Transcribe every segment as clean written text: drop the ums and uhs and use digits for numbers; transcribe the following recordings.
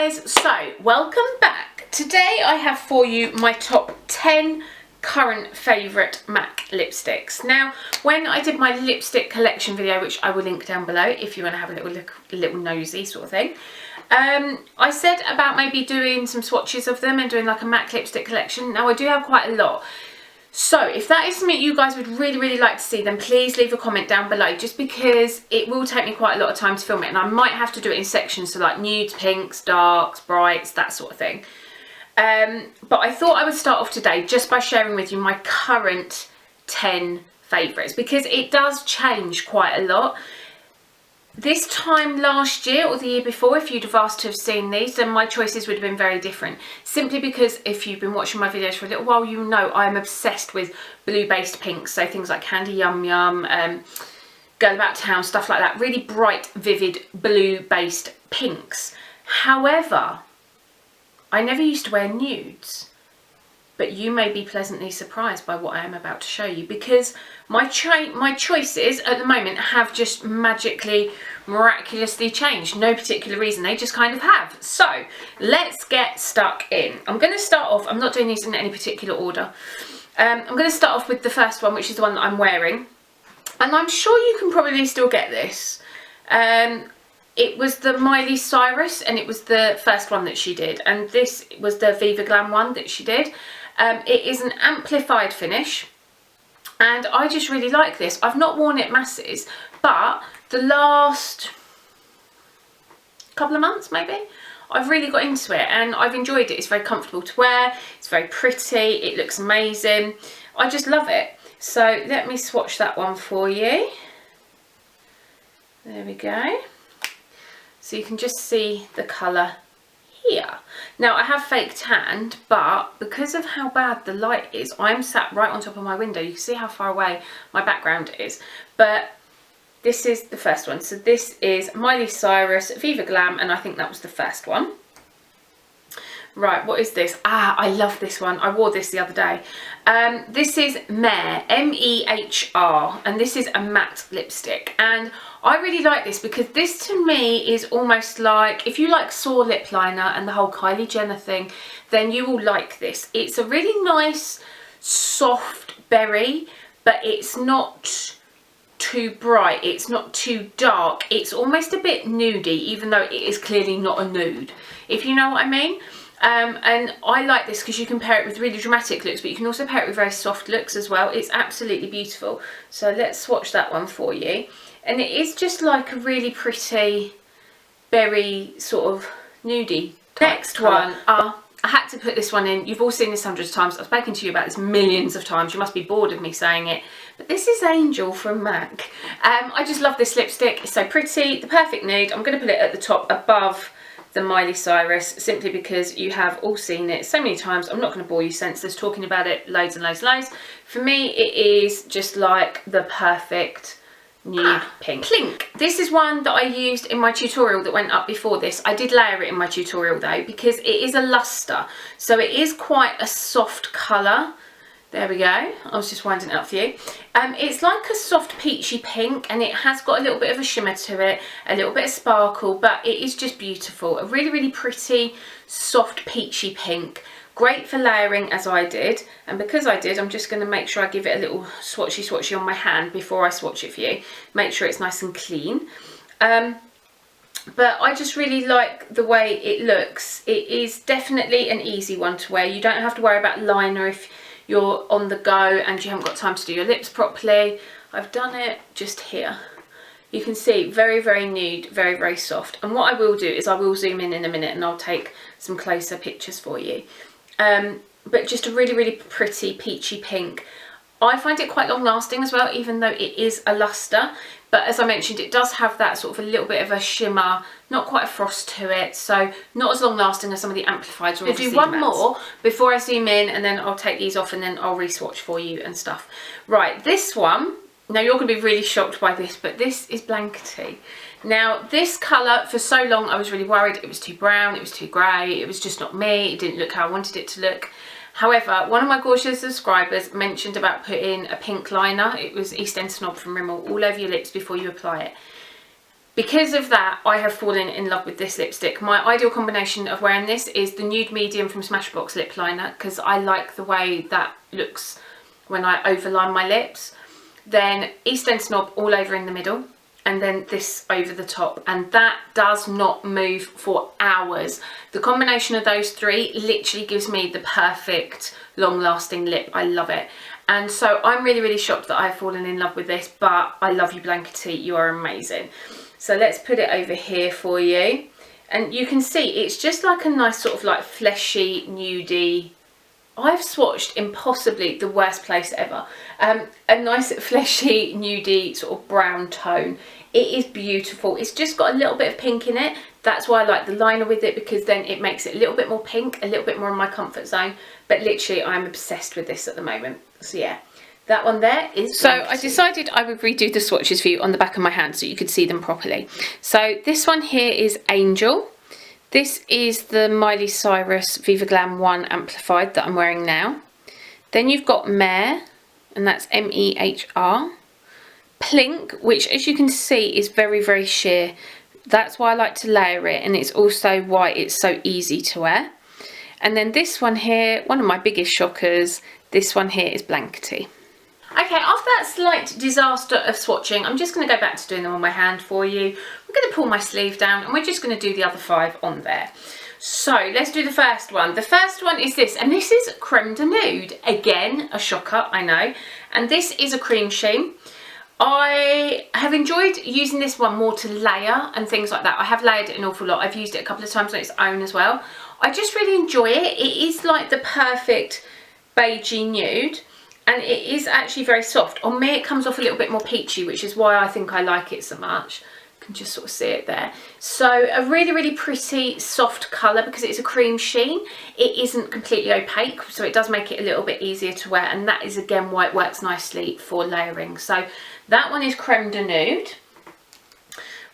guys, so welcome back. Today I have for you my top 10 current favourite MAC lipsticks. Now, when I did my lipstick collection video, which I will link down below if you want to have a little look, a little nosy sort of thing, I said about maybe doing some swatches of them and doing like a MAC lipstick collection. Now I do have quite a lot. So if that is something you guys would really like to see, then please leave a comment down below, just because it will take me quite a lot of time to film it, and I might have to do it in sections, so like nudes, pinks, darks, brights, that sort of thing. But I thought I would start off today just by sharing with you my current 10 favourites, because it does change quite a lot. This time last year or the year before, if you'd have asked to have seen these, then my choices would have been very different. Simply because if you've been watching my videos for a little while, you know I am obsessed with blue-based pinks. So things like Candy Yum Yum, Girl About Town, stuff like that. Really bright, vivid, blue-based pinks. However, I never used to wear nudes. But you may be pleasantly surprised by what I am about to show you, because my choices at the moment have just magically, miraculously changed. No particular reason, they just kind of have. So let's get stuck in. I'm going to start off, I'm not doing these in any particular order. I'm going to start off with the first one, which is the one that I'm wearing. And I'm sure you can probably still get this. It was the Miley Cyrus, and it was the first one that she did. And this was the Viva Glam one that she did. It is an amplified finish, and I just really like this. I've not worn it masses, but the last couple of months maybe, I've really got into it and I've enjoyed it. It's very comfortable to wear, it's very pretty, it looks amazing. I just love it. So let me swatch that one for you. There we go. So you can just see the colour here. Now I have fake tanned, but because of how bad the light is, I'm sat right on top of my window. You can see how far away my background is. But this is the first one. So this is Miley Cyrus Viva Glam, and I think that was the first one. Right, what is this? Ah, I love this one. I wore this the other day. This is Mehr, M-E-H-R, and this is a matte lipstick. And I really like this because this to me is almost like, if you like Soar lip liner and the whole Kylie Jenner thing, then you will like this. It's a really nice, soft berry, but it's not too bright, it's not too dark. It's almost a bit nudey, even though it is clearly not a nude, if you know what I mean. And I like this because you can pair it with really dramatic looks, but you can also pair it with very soft looks as well. It's absolutely beautiful. So let's swatch that one for you. And it is just like a really pretty, berry sort of nudie. Next one, I had to put this one in. You've all seen this hundreds of times. I've spoken to you about this millions of times. You must be bored of me saying it. But this is Angel from MAC. I just love this lipstick. It's so pretty, the perfect nude. I'm going to put it at the top above the Miley Cyrus, simply because you have all seen it so many times. I'm not going to bore you senseless talking about it loads and loads and loads. For me, it is just like the perfect nude pink. Clink. This is one that I used in my tutorial that went up before this. I did layer it in my tutorial though, because it is a luster, so it is quite a soft colour. There we go. I was just winding it up for you. It's like a soft peachy pink, and it has got a little bit of a shimmer to it, a little bit of sparkle, but it is just beautiful. A really pretty, soft peachy pink. Great for layering, as I did. And because I did, I'm just going to make sure I give it a little swatchy on my hand before I swatch it for you. Make sure it's nice and clean. But I just really like the way it looks. It is definitely an easy one to wear. You don't have to worry about liner if you're on the go and you haven't got time to do your lips properly. I've done it just here. You can see very nude, very soft. And what I will do is I will zoom in a minute and I'll take some closer pictures for you. But just a really pretty peachy pink. I find it quite long lasting as well, even though it is a luster. But as I mentioned, it does have that sort of a little bit of a shimmer, not quite a frost to it, so not as long lasting as some of the amplifieds. I'll do one more before I zoom in, and then I'll take these off and then I'll re-swatch for you and stuff. Right, this one, now you're going to be really shocked by this, but this is Blankety. Now this colour, for so long I was really worried it was too brown, it was too grey, it was just not me, it didn't look how I wanted it to look. However, one of my gorgeous subscribers mentioned about putting a pink liner, it was East End Snob from Rimmel, all over your lips before you apply it. because of that, I have fallen in love with this lipstick. My ideal combination of wearing this is the Nude Medium from Smashbox lip liner, because I like the way that looks when I overline my lips. Then East End Snob all over in the middle, and then this over the top, and that does not move for hours. The combination of those three literally gives me the perfect long-lasting lip. I love it. And so I'm really, really shocked that I've fallen in love with this, but I love you, Blankety. You are amazing. So let's put it over here for you. And you can see it's just like a nice sort of like fleshy, nudie. I've swatched in possibly the worst place ever. A nice fleshy, nudie sort of brown tone. It is beautiful. It's just got a little bit of pink in it. That's why I like the liner with it, because then it makes it a little bit more pink, a little bit more in my comfort zone. But literally, I'm obsessed with this at the moment. So yeah, that one there is So I decided I would redo the swatches for you on the back of my hand so you could see them properly. So this one here is Angel. This is the Miley Cyrus Viva Glam 1 Amplified that I'm wearing now. Then you've got Mehr, and that's M-E-H-R. Plink, which as you can see is very, very sheer. That's why I like to layer it, and it's also why it's so easy to wear. And then this one here, one of my biggest shockers, this one here is Blankety. Okay, after that slight disaster of swatching, I'm just going to go back to doing them on my hand for you. We're going to pull my sleeve down, and we're just going to do the other 5 on there. So let's do the first one. The first one is this, and this is Creme de Nude. Again, a shocker, I know. And this is a cream sheen. I have enjoyed using this one more to layer and things like that. I have layered it an awful lot. I've used it a couple of times on its own as well. I just really enjoy it. It is like the perfect beigey nude, and it is actually very soft. On me it comes off a little bit more peachy, which is why I think I like it so much. You can just sort of see it there. So a really, really pretty soft colour, because it's a cream sheen. It isn't completely opaque, so it does make it a little bit easier to wear, and that is again why it works nicely for layering. So that one is Creme de Nude.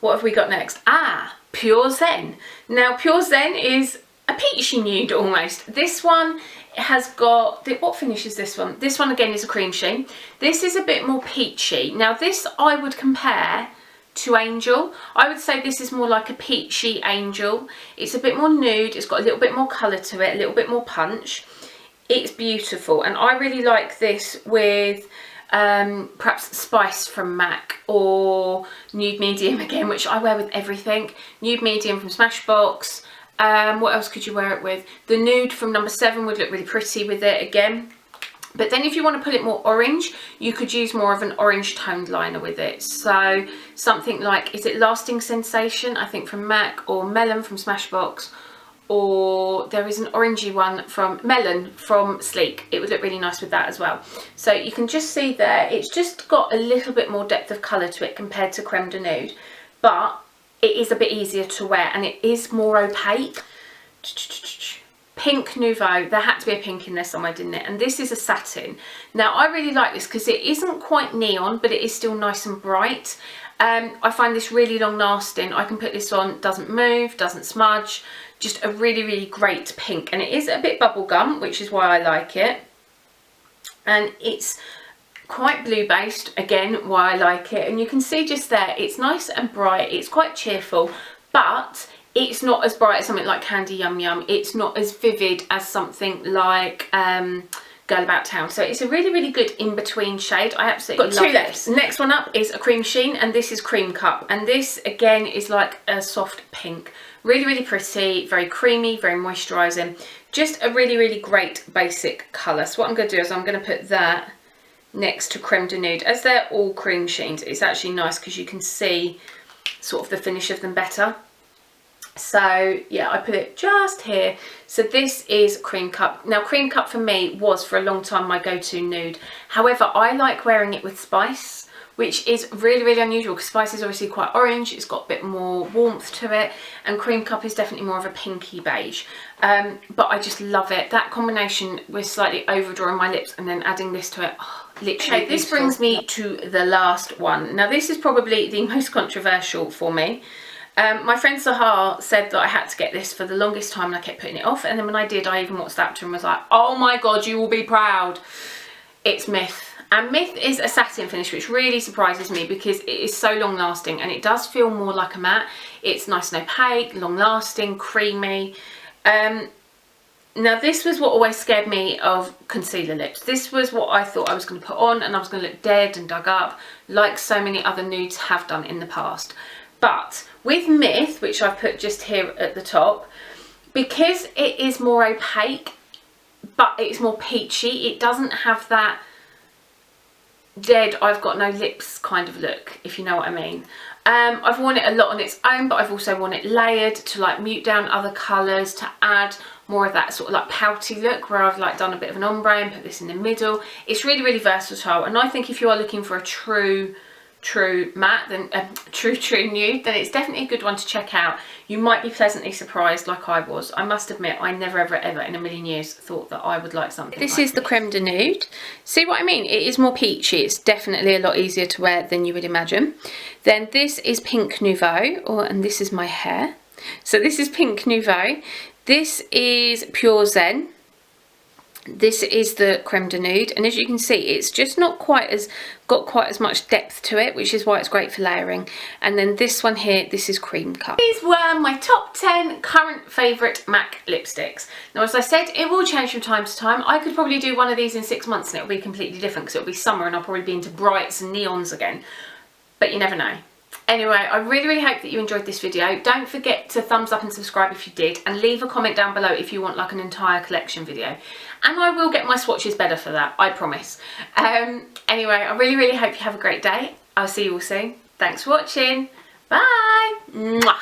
What have we got next? Ah, Pure Zen. Now Pure Zen is a peachy nude almost. This one has got, what finish is this one? This one again is a cream sheen. This is a bit more peachy. Now this I would compare to Angel. I would say this is more like a peachy Angel. It's a bit more nude. It's got a little bit more colour to it, a little bit more punch. It's beautiful, and I really like this with perhaps Spice from MAC, or Nude Medium again, which I wear with everything. Nude Medium from Smashbox. What else could you wear it with? The Nude from number 7 would look really pretty with it again. But then if you want to put it more orange, you could use more of an orange toned liner with it. So something like, is it Lasting Sensation, I think from MAC, or Melon from Smashbox, or there is an orangey one from Melon from Sleek. It would look really nice with that as well. So you can just see there, it's just got a little bit more depth of colour to it compared to Creme de Nude, but it is a bit easier to wear, and it is more opaque. Pink Nouveau, there had to be a pink in there somewhere, didn't it? And this is a satin. Now I really like this because it isn't quite neon, but it is still nice and bright. I find this really long lasting. I can put this on, doesn't move, doesn't smudge. Just a really, really great pink, and it is a bit bubblegum, which is why I like it. And it's quite blue based, again why I like it. And you can see just there, it's nice and bright, it's quite cheerful, but it's not as bright as something like Candy Yum Yum. It's not as vivid as something like Girl About Town. So it's a really, really good in-between shade. I absolutely love this. Next one up is a cream sheen, and this is Cream Cup. And this, again, is like a soft pink. Really, really pretty, very creamy, very moisturising. Just a really, really great basic colour. So what I'm going to do is I'm going to put that next to Creme de Nude. As they're all cream sheens, it's actually nice because you can see sort of the finish of them better. So yeah, I put it just here. So this is Cream Cup. Now Cream Cup for me was for a long time my go-to nude. However, I like wearing it with Spice, which is really, really unusual because Spice is obviously quite orange. It's got a bit more warmth to it, and Cream Cup is definitely more of a pinky beige. But I just love it. That combination with slightly overdrawing my lips and then adding this to it, oh, literally. Okay, this brings me to the last one. Now this is probably the most controversial for me. My friend Sahar said that I had to get this for the longest time, and I kept putting it off, and then when I did, I even WhatsApped her and was like, oh my god, you will be proud. it's Myth. And Myth is a satin finish, which really surprises me because it is so long lasting and it does feel more like a matte. It's nice and opaque, long lasting, creamy. Now this was what always scared me of concealer lips. This was what I thought I was going to put on and I was going to look dead and dug up like so many other nudes have done in the past. But with Myth, which I've put just here at the top, because it is more opaque but it's more peachy, it doesn't have that dead I've got no lips kind of look, if you know what I mean. I've worn it a lot on its own, but I've also worn it layered to like mute down other colours, to add more of that sort of like pouty look where I've like done a bit of an ombre and put this in the middle. It's really, really versatile, and I think if you are looking for a true matte, then true nude, then it's definitely a good one to check out. You might be pleasantly surprised like I was. I must admit, I never ever in a million years thought that I would like something This like is the Creme de Nude. See what I mean? It is more peachy. It's definitely a lot easier to wear than you would imagine. Then this is Pink Nouveau, and this is my hair. So this is Pink Nouveau. This is Pure Zen. This is the Creme de Nude, and as you can see, it's just not quite as much depth to it, which is why it's great for layering. And then this one here, this is Cream Cut. These were my top 10 current favourite MAC lipsticks. Now, as I said, it will change from time to time. I could probably do one of these in 6 months and it'll be completely different because it'll be summer and I'll probably be into brights and neons again. But you never know. Anyway, I really, really hope that you enjoyed this video. Don't forget to thumbs up and subscribe if you did, and leave a comment down below if you want like an entire collection video. And I will get my swatches better for that, I promise. Anyway, I really, really hope you have a great day. I'll see you all soon. Thanks for watching. Bye. Mwah.